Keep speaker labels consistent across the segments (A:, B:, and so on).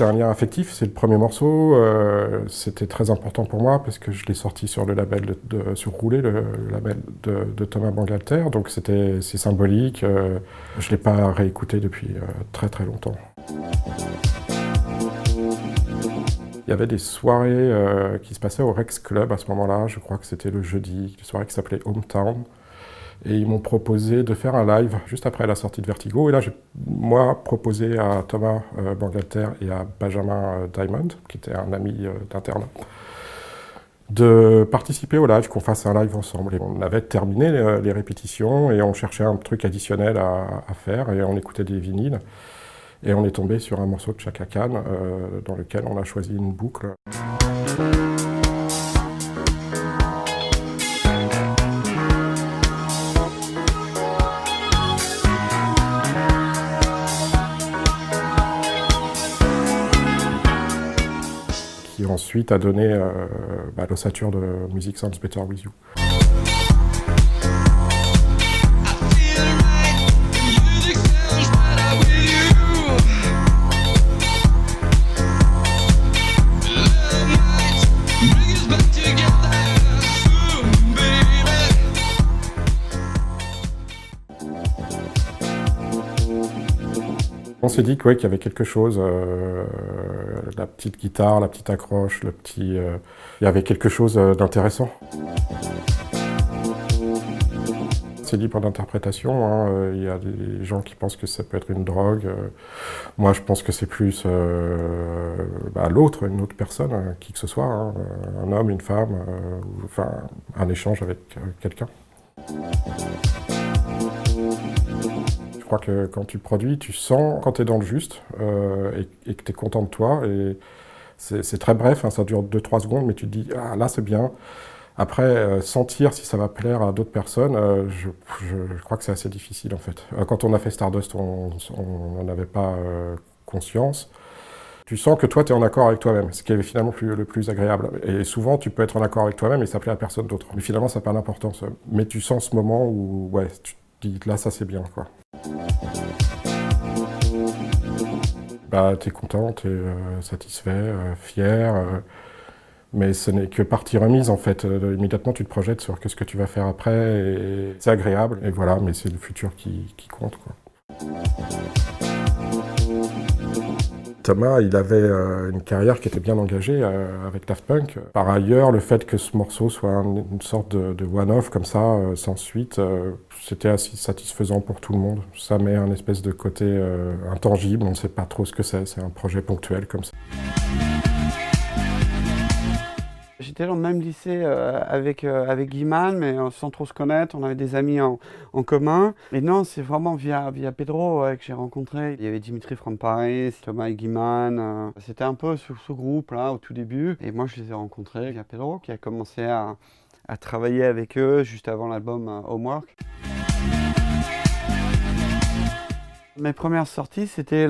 A: c'est un lien affectif, c'est le premier morceau. C'était très important pour moi parce que je l'ai sorti sur le label sur Roulé, le label de Thomas Bangalter. Donc c'est symbolique. Je ne l'ai pas réécouté depuis très très longtemps. Il y avait des soirées qui se passaient au Rex Club à ce moment-là. Je crois que c'était le jeudi, une soirée qui s'appelait Hometown. Et ils m'ont proposé de faire un live juste après la sortie de Vertigo. Et là, j'ai, moi, proposé à Thomas Bangalter et à Benjamin Diamond, qui était un ami d'internat, de participer au live, qu'on fasse un live ensemble. Et on avait terminé les répétitions et on cherchait un truc additionnel à faire et on écoutait des vinyles. Et on est tombé sur un morceau de Chaka Khan dans lequel on a choisi une boucle. Qui ensuite a donné l'ossature de Music Sounds Better With You. On s'est dit qu'il y avait quelque chose, la petite guitare, la petite accroche, il y avait quelque chose d'intéressant. C'est libre d'interprétation, hein. Il y a des gens qui pensent que ça peut être une drogue. Moi, je pense que c'est plus l'autre, une autre personne, qui que ce soit, hein, un homme, une femme, enfin un échange avec quelqu'un. Je crois que quand tu produis, tu sens quand tu es dans le juste et que tu es content de toi. Et c'est très bref, hein, ça dure 2-3 secondes, mais tu te dis « Ah, là, c'est bien ». Après, sentir si ça va plaire à d'autres personnes, je crois que c'est assez difficile, en fait. Quand on a fait Stardust, on n'en avait pas conscience. Tu sens que toi, tu es en accord avec toi-même, ce qui est finalement le plus agréable. Et souvent, tu peux être en accord avec toi-même et ça plaît à personne d'autre. Mais finalement, ça n'a pas d'importance. Mais tu sens ce moment où, ouais, tu te dis « Là, ça, c'est bien, quoi ». T'es content, t'es satisfait, fier, mais ce n'est que partie remise en fait. Immédiatement tu te projettes sur ce que tu vas faire après et c'est agréable. Et voilà, mais c'est le futur qui compte, quoi. Thomas, il avait une carrière qui était bien engagée avec Daft Punk. Par ailleurs, le fait que ce morceau soit une sorte de one-off comme ça, sans suite, c'était assez satisfaisant pour tout le monde. Ça met un espèce de côté intangible, on ne sait pas trop ce que c'est un projet ponctuel comme ça.
B: J'étais dans le même lycée avec Guy-Man, mais sans trop se connaître. On avait des amis en commun. Et non, c'est vraiment via Pedro que j'ai rencontré. Il y avait Dimitri from Paris, Thomas et Guy-Man. C'était un peu ce groupe-là au tout début. Et moi, je les ai rencontrés via Pedro, qui a commencé à travailler avec eux juste avant l'album Homework. Mes premières sorties, c'était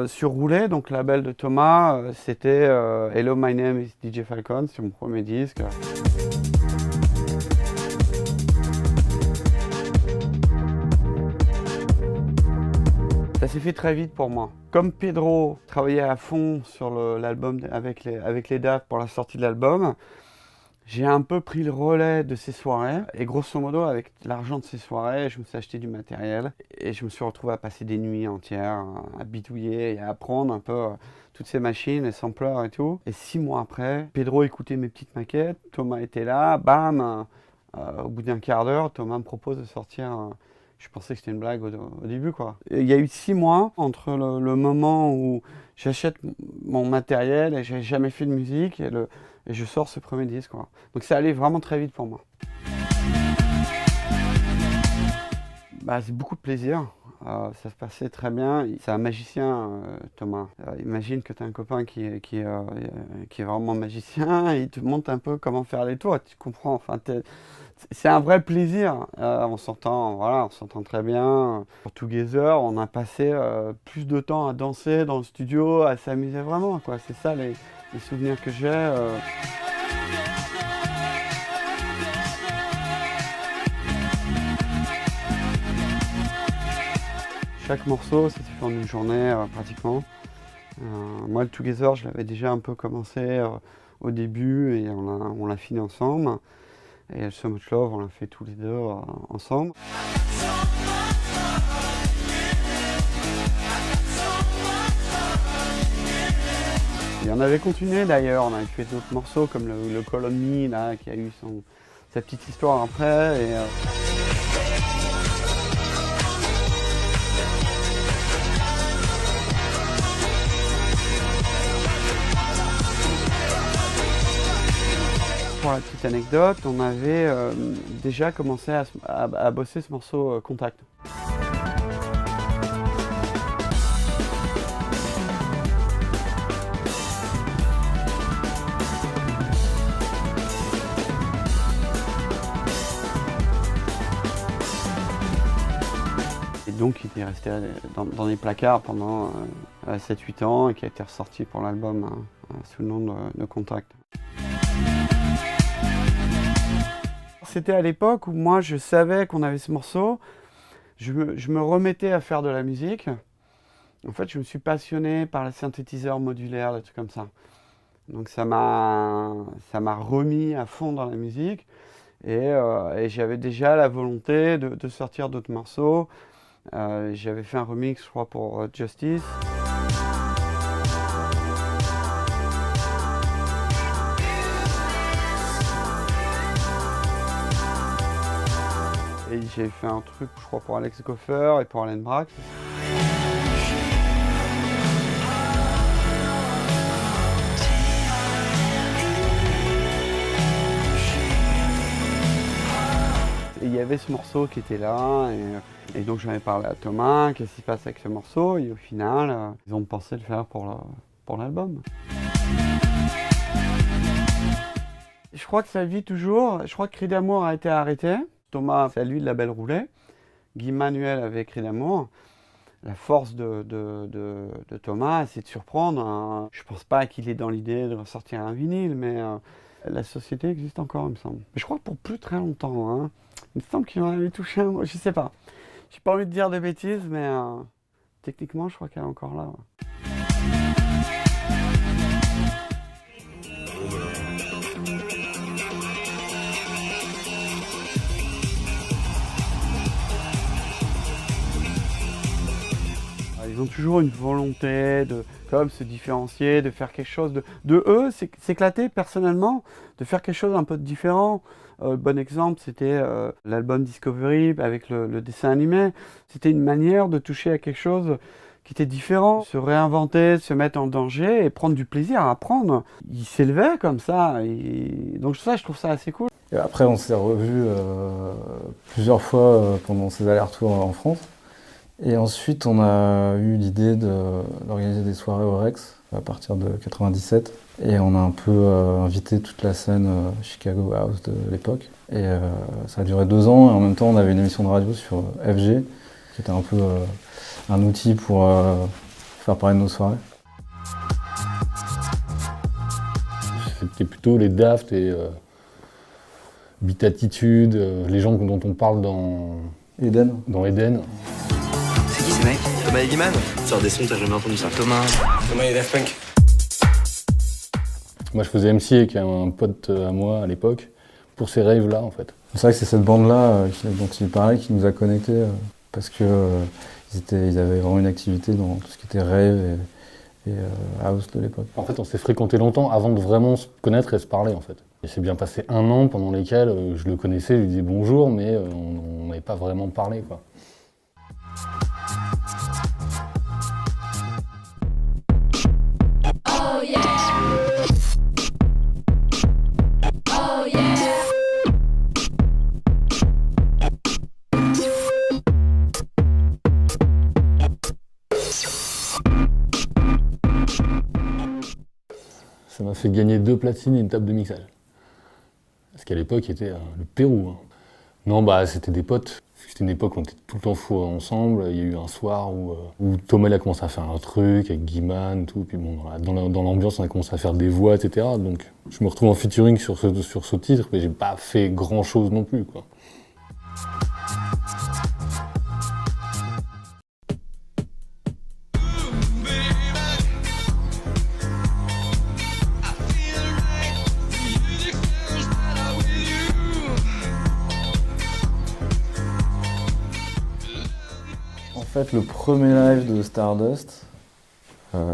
B: sur Roulé, donc le label de Thomas. C'était Hello, my name is DJ Falcon, c'est mon premier disque. Ça s'est fait très vite pour moi. Comme Pedro travaillait à fond sur l'album avec les Daft pour la sortie de l'album, j'ai un peu pris le relais de ces soirées et grosso modo avec l'argent de ces soirées, je me suis acheté du matériel et je me suis retrouvé à passer des nuits entières à bidouiller et à apprendre un peu toutes ces machines, les samplers et tout. Et 6 mois après, Pedro écoutait mes petites maquettes, Thomas était là, bam, au bout d'un quart d'heure, Thomas me propose de sortir. Je pensais que c'était une blague au début, quoi. Il y a eu 6 mois entre le moment où j'achète mon matériel et j'ai jamais fait de musique et je sors ce premier disque, quoi. Donc ça allait vraiment très vite pour moi. C'est beaucoup de plaisir. Ça se passait très bien. C'est un magicien, Thomas. Imagine que tu as un copain qui est vraiment magicien et il te montre un peu comment faire les tours. Tu comprends. Enfin, c'est un vrai plaisir. On s'entend très bien. Pour Together, on a passé plus de temps à danser dans le studio, à s'amuser vraiment, quoi. C'est ça les souvenirs que j'ai. Chaque morceau, ça s'est fait en une journée pratiquement. Moi, le Together, je l'avais déjà un peu commencé au début et on l'a fini ensemble. Et So Much Love, on l'a fait tous les deux ensemble. Et on avait continué d'ailleurs, on avait fait d'autres morceaux comme le Call on Me là, qui a eu sa petite histoire après. Pour la petite anecdote, on avait déjà commencé à bosser ce morceau Contact. Et donc il est resté dans les placards pendant 7-8 ans et qui a été ressorti pour l'album sous le nom de Contact. C'était à l'époque où moi je savais qu'on avait ce morceau, je me remettais à faire de la musique. En fait, je me suis passionné par les synthétiseurs modulaires, des trucs comme ça. Donc ça m'a remis à fond dans la musique et j'avais déjà la volonté de sortir d'autres morceaux. J'avais fait un remix, je crois, pour Justice. Et j'ai fait un truc, je crois, pour Alex Goffer et pour Alan Braxe. Et il y avait ce morceau qui était là, et donc j'en ai parlé à Thomas, qu'est-ce qui se passe avec ce morceau, et au final, ils ont pensé le faire pour l'album. Je crois que ça vit toujours, je crois que Cris d'amour a été arrêté. Thomas, c'est à lui le label roulé. Guy Manuel avec Cris d'amour. La force de Thomas, c'est de surprendre. Je pense pas qu'il est dans l'idée de ressortir un vinyle, mais la société existe encore, il me semble. Mais je crois pour plus très longtemps. Hein. Il me semble qu'il en avait touché un, je sais pas. J'ai pas envie de dire des bêtises, mais techniquement, je crois qu'elle est encore là. Ouais. Ils ont toujours une volonté de comme se différencier, de faire quelque chose de eux, s'éclater personnellement, de faire quelque chose un peu différent. Bon exemple, c'était l'album Discovery avec le dessin animé. C'était une manière de toucher à quelque chose qui était différent, se réinventer, se mettre en danger et prendre du plaisir à apprendre. Ils s'élevaient comme ça, donc ça, je trouve ça assez cool.
C: Et après, on s'est revus plusieurs fois pendant ces allers-retours en France. Et ensuite, on a eu l'idée d'organiser des soirées au Rex à partir de 97. Et on a un peu invité toute la scène Chicago House de l'époque. Et ça a duré 2 ans. Et en même temps, on avait une émission de radio sur FG, qui était un peu un outil pour faire parler de nos soirées.
D: C'était plutôt les Daft et Beat Attitude, les gens dont on parle dans
C: Eden.
E: C'est qui ces mecs? Thomas et Guiman? Sors des sons, t'as jamais entendu ça. Thomas et Daft Punk.
D: Moi je faisais MC avec un pote à moi à l'époque, pour ces raves-là en fait.
C: C'est vrai que c'est cette bande-là dont il parlait qui nous a connectés, parce que ils avaient vraiment une activité dans tout ce qui était rave et house de l'époque.
D: En fait on s'est fréquenté longtemps avant de vraiment se connaître et se parler en fait. Il s'est bien passé 1 an pendant lesquels je le connaissais, je lui disais bonjour, mais on n'avait pas vraiment parlé quoi.
F: Oh yeah. Oh yeah.
D: Ça m'a fait gagner 2 platines et une table de mixage. Parce qu'à l'époque, il était le Pérou. Hein. Non, bah c'était des potes. C'était une époque où on était tout le temps fous ensemble. Il y a eu un soir où Thomas il a commencé à faire un truc avec Guiman, tout. Puis bon, dans l'ambiance, on a commencé à faire des voix, etc. Donc je me retrouve en featuring sur ce titre, mais j'ai pas fait grand chose non plus, quoi.
C: fait, le premier live de Stardust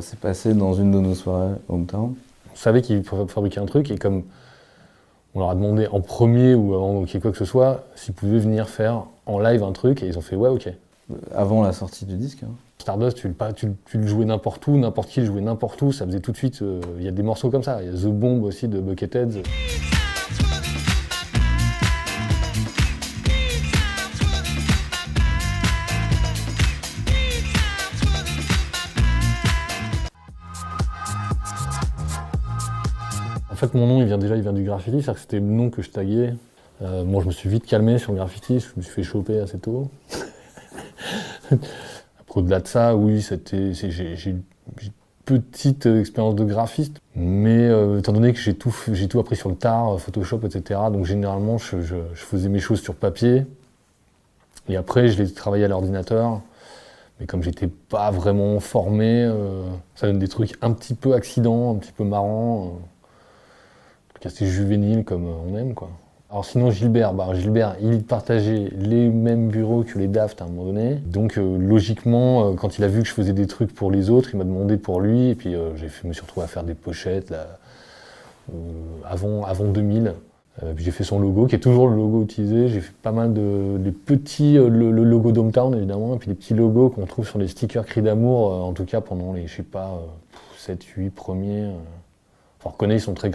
C: s'est passé dans une de nos soirées Hometown.
D: On savait qu'ils fabriquaient un truc et comme on leur a demandé en premier ou avant qu'il y ait quoi que ce soit, s'ils pouvaient venir faire en live un truc et ils ont fait ouais ok.
C: Avant la sortie du disque.
D: Stardust, tu le jouais n'importe où, n'importe qui le jouait n'importe où, ça faisait tout de suite. Il y a des morceaux comme ça, il y a The Bomb aussi de Bucketheads. En fait, mon nom, il vient du graffiti, c'est-à-dire que c'était le nom que je taguais. Moi, je me suis vite calmé sur le graffiti, je me suis fait choper assez tôt. Après, au-delà de ça, oui, j'ai une petite expérience de graphiste, mais étant donné que j'ai tout appris sur le tard, Photoshop, etc., donc généralement, je faisais mes choses sur papier, et après, je les travaillais à l'ordinateur. Mais comme j'étais pas vraiment formé, ça donne des trucs un petit peu accidents, un petit peu marrants. C'est juvénile comme on aime, quoi. Alors sinon Gilbert, il partageait les mêmes bureaux que les Daft à un moment donné. Donc logiquement, quand il a vu que je faisais des trucs pour les autres, il m'a demandé pour lui. Et puis je me suis retrouvé à faire des pochettes là, avant 2000. Puis j'ai fait son logo, qui est toujours le logo utilisé. J'ai fait pas mal de petits, le logo d'Hometown évidemment, et puis les petits logos qu'on trouve sur les stickers Cris d'amour, en tout cas pendant les, je sais pas, 7-8 premiers. On reconnaît, ils sont très